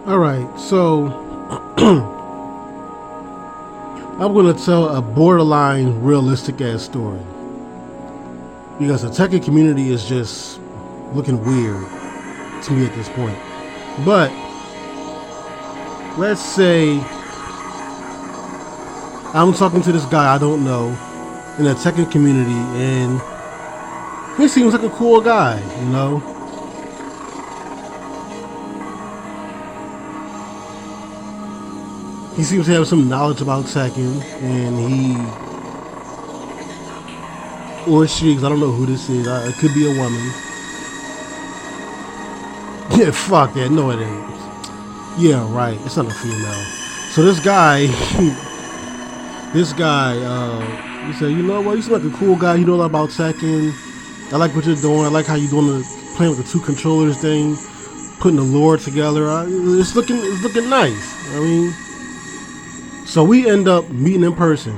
All right, so I'm going to tell a borderline realistic ass story because the Tekken community is just looking weird to me at this point. But let's say I'm talking to this guy I don't know in the Tekken community, and he seems like a cool guy, you know. He seems to have some knowledge about Tekken, and he or she, 'cause I don't know who this is. It could be a woman. Yeah, fuck that. No, it ain't. Yeah, right. It's not a female. So this guy, he said, you know what? You seem like a cool guy. You know a lot about Tekken. I like what you're doing. I like how you're doing playing with the two controllers thing, putting the lore together. It's looking nice. I mean, so we end up meeting in person.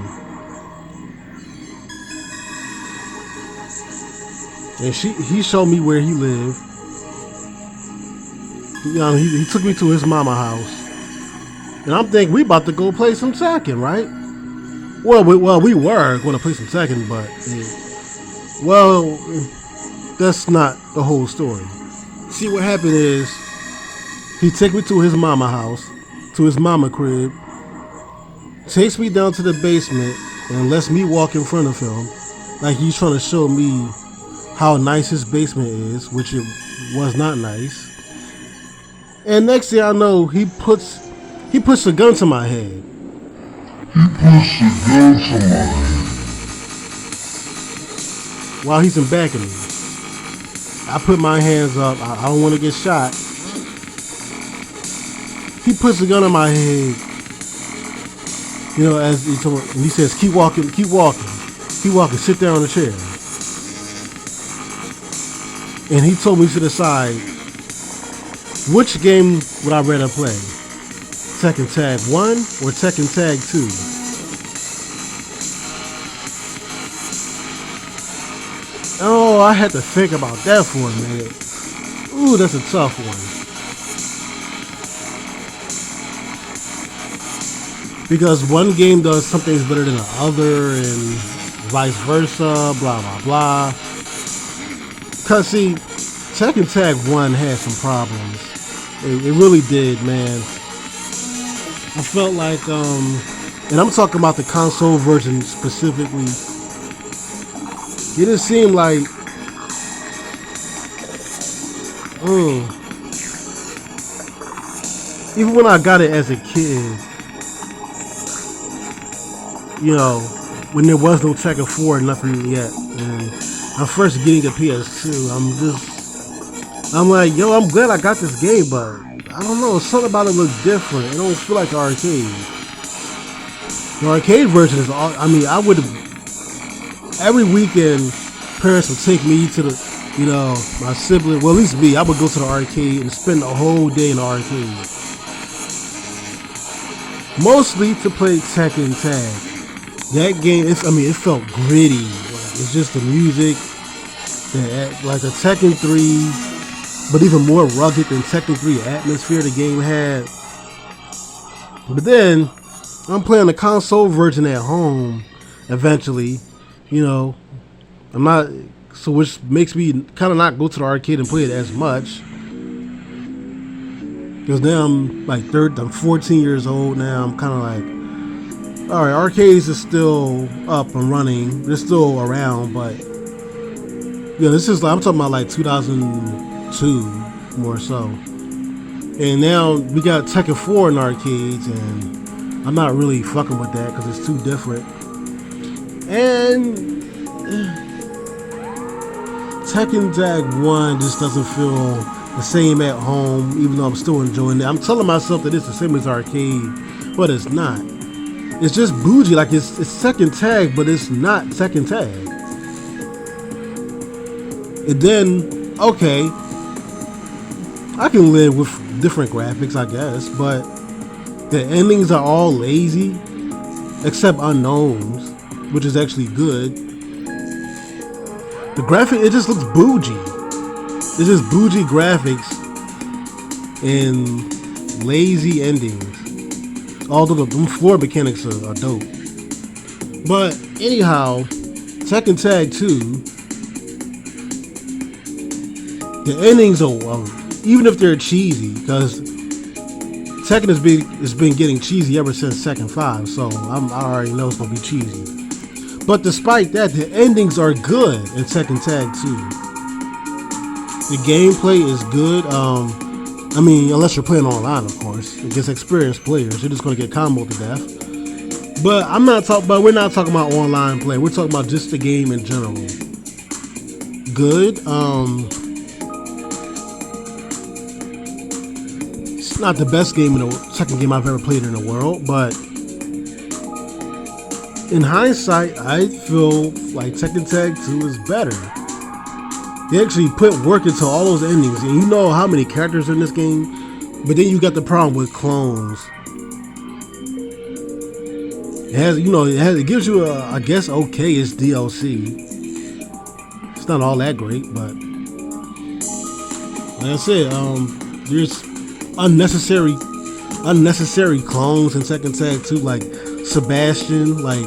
And he showed me where he lived. You know, he took me to his mama house. And I'm thinking we about to go play some Tekken, right? Well, we were going to play some Tekken, but that's not the whole story. See, what happened is he took me to his mama house, to his mama crib, takes me down to the basement, and lets me walk in front of him like he's trying to show me how nice his basement is, which it was not nice. And next thing I know, he puts a gun to my head. While he's in back of me. I put my hands up. I don't want to get shot. He puts a gun on my head. You know, as he told me, and he says, keep walking, keep walking. Keep walking, sit down on the chair. And he told me to the side, which game would I rather play? Tekken Tag 1 or Tekken Tag 2? Oh, I had to think about that for a minute. Ooh, that's a tough one. Because one game does something better than the other and vice versa, blah, blah, blah. Because, see, Tekken Tag 1 had some problems. It really did, man. I felt like, and I'm talking about the console version specifically. It just seemed like, even when I got it as a kid, you know, when there was no Tekken 4, nothing yet, and I'm first getting a PS2, I'm like, yo, I'm glad I got this game, but I don't know, something about it looks different. It don't feel like the arcade. The arcade version is all, I mean, I would every weekend, parents would take me to the, you know, my sibling, well, at least me, I would go to the arcade and spend the whole day in the arcade. Mostly to play Tekken Tag. That game, it felt gritty. It's just the music, like a Tekken 3, but even more rugged than Tekken 3 atmosphere the game had. But then, I'm playing the console version at home, eventually, you know, which makes me kind of not go to the arcade and play it as much. Because now I'm like I'm 14 years old now, I'm kind of like, alright, arcades is still up and running, they're still around, but, yeah, this is, I'm talking about like 2002, more so. And now we got Tekken 4 in arcades, and I'm not really fucking with that because it's too different. And Tekken Tag 1 just doesn't feel the same at home, even though I'm still enjoying it. I'm telling myself that it's the same as arcade, but it's not. It's just bougie, like it's Tekken Tag, but it's not Tekken Tag. And then, okay, I can live with different graphics, I guess, but the endings are all lazy, except Unknowns, which is actually good. The graphic, it just looks bougie. It's just bougie graphics, and lazy endings. Although the floor mechanics are dope. But anyhow, Tekken Tag 2, the endings are, even if they're cheesy, because Tekken has been getting cheesy ever since Tekken 5, so I already know it's going to be cheesy. But despite that, the endings are good in Tekken Tag 2. The gameplay is good. I mean, unless you're playing online, of course. Against experienced players, you're just going to get comboed to death. But we're not talking about online play. We're talking about just the game in general. Good. It's not the best second game I've ever played in the world, but in hindsight, I feel like Tekken Tag 2 is better. They actually put work into all those endings, and you know how many characters are in this game, but then you got the problem with clones. It gives you I guess okay-ish DLC. It's not all that great, but like I said, there's unnecessary clones in Tekken Tag 2, like Sebastian. Like,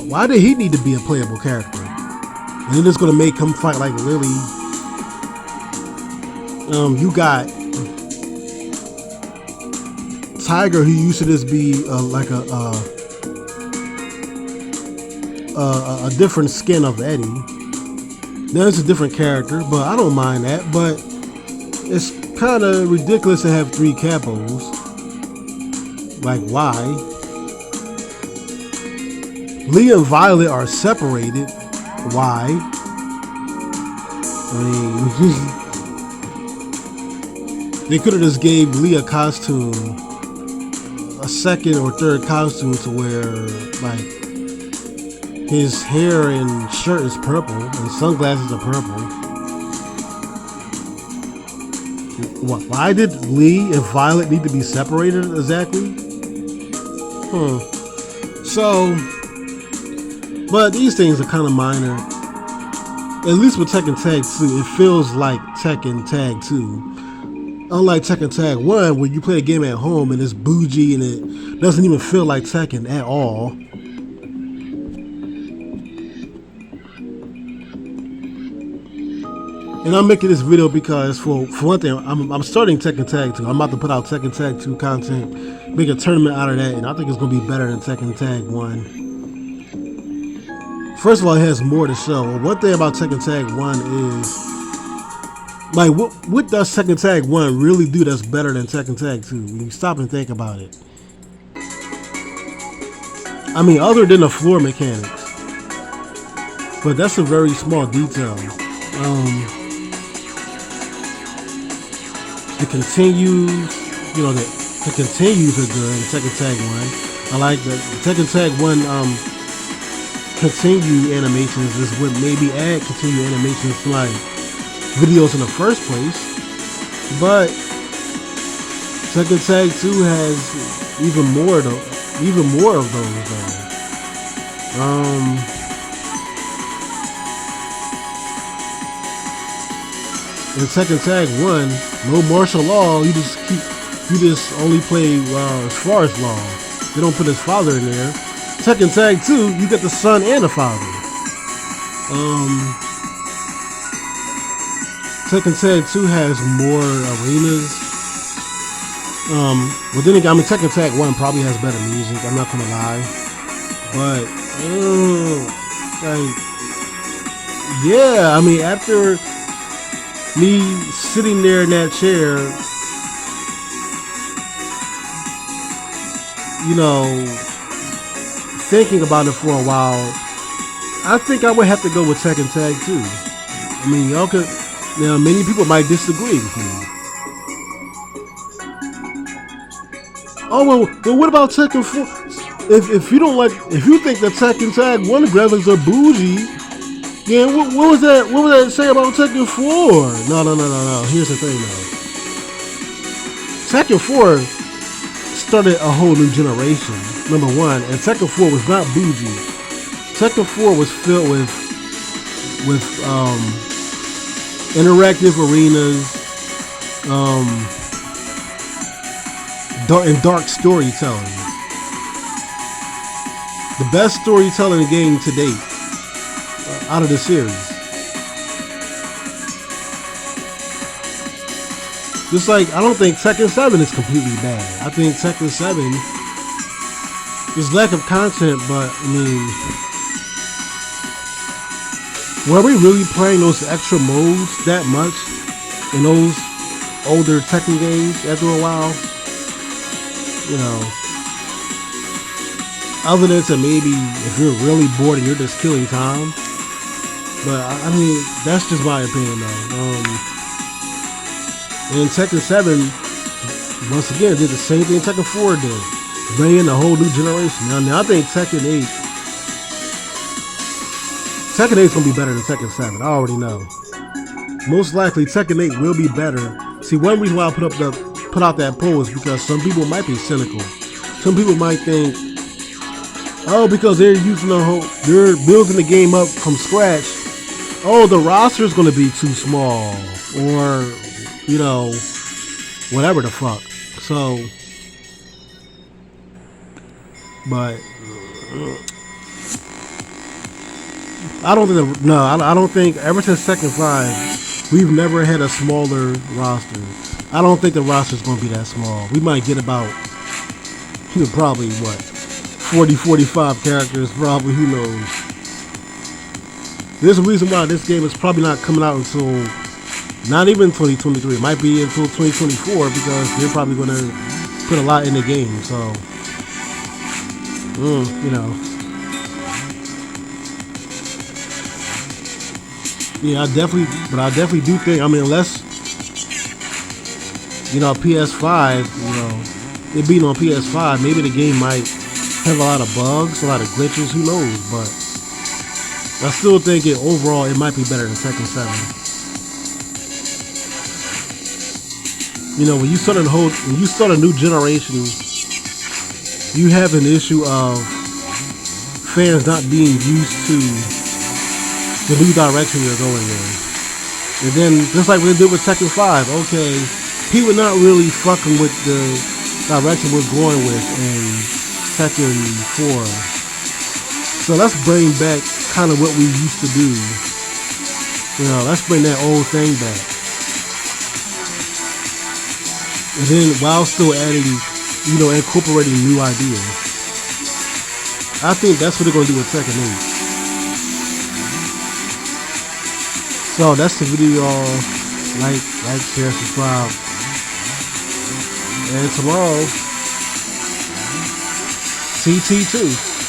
why did he need to be a playable character? And then it's gonna make him fight like Lily. You got Tiger, who used to just be like a different skin of Eddie. Now it's a different character, but I don't mind that. But it's kind of ridiculous to have 3 capos. Like, why? Leah and Violet are separated. Why? I mean, they could have just gave Leah a costume, a second or third costume, to where like his hair and shirt is purple and sunglasses are purple. Why did Lee and Violet need to be separated exactly? So, but these things are kind of minor. At least with Tekken Tag 2, it feels like Tekken Tag 2. Unlike Tekken Tag 1, where you play a game at home and it's bougie and it doesn't even feel like Tekken at all. And I'm making this video because, for one thing, I'm starting Tekken Tag 2. I'm about to put out Tekken Tag 2 content, make a tournament out of that, and I think it's going to be better than Tekken Tag 1. First of all, it has more to show. One thing about Tekken Tag 1 is, like, what does Tekken Tag 1 really do that's better than Tekken Tag 2? When you stop and think about it. I mean, other than the floor mechanics. But that's a very small detail. The continues, the continues are good in Tekken Tag 1. I like the Tekken Tag 1 continue animations is what maybe add continue animations to my videos in the first place. But Tekken Tag 2 has even more of those. In Tekken Tag 1, no martial law. You just only play as far as law. They don't put his father in there. Tekken Tag 2, you get the son and the father. Tekken Tag 2 has more arenas. But then again, Tekken Tag 1 probably has better music. I'm not gonna lie. But yeah, after me sitting there in that chair, thinking about it for a while, I think I would have to go with Tekken Tag 2. Many people might disagree with me. Oh, well, what about Tekken 4? If you think that Tekken Tag 1 graphics are bougie, yeah, what was that say about Tekken 4? No. Here's the thing, though. Tekken 4 started a whole new generation, number one, and Tekken 4 was not bougie. Tekken 4 was filled with interactive arenas, dark storytelling. The best storytelling game to date out of the series. Just like, I don't think Tekken 7 is completely bad. I think Tekken 7 is lack of content, but I mean, were we really playing those extra modes that much in those older Tekken games after a while? You know, other than to maybe if you're really bored and you're just killing time. But I mean, that's just my opinion though. And Tekken 7, once again, did the same thing Tekken 4 did. Bring in a whole new generation. Now I think Tekken 8 is going to be better than Tekken 7. I already know. Most likely, Tekken 8 will be better. See, one reason why I put out that poll is because some people might be cynical. Some people might think, oh, because they're they're building the game up from scratch. Oh, the roster is going to be too small. Or, you know, whatever the fuck. So, but I don't think ever since Tekken 5 we've never had a smaller roster. I don't think the roster is going to be that small. We might get about probably what 40, 45 characters, probably, who knows. There's a reason why this game is probably not coming out until not even 2023. It might be until 2024 because they're probably going to put a lot in the game. So, you know. Yeah, I definitely do think, I mean, unless, you know, PS5, you know, it being on PS5, maybe the game might have a lot of bugs, a lot of glitches, who knows, but I still think overall it might be better than Tekken 7. You know, when you start a new generation, you have an issue of fans not being used to the new direction you're going in. And then, just like we did with Tekken 5, okay, people not really fucking with the direction we're going with in Tekken 4. So let's bring back kind of what we used to do. You know, let's bring that old thing back. And then while still adding, you know, incorporating new ideas. I think that's what they're going to do with Tekken 8. So that's the video, y'all. Like, share, subscribe. And tomorrow, CT2.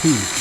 Peace.